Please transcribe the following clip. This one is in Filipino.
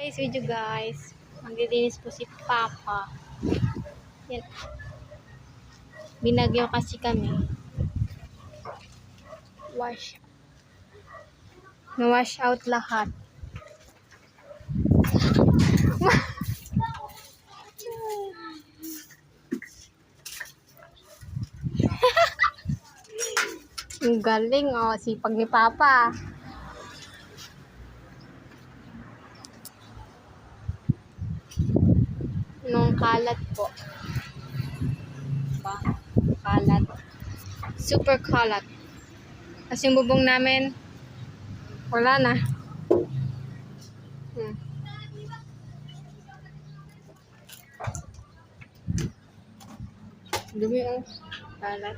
Today's video guys, maglilinis po si Papa. Yan. Binagyo kasi kami. Na-wash out lahat. Ang galing sipag ni Papa. Nung kalat po. Diba? Kalat. Super kalat. Kasi yung bubong namin, wala na. Dumi kalat.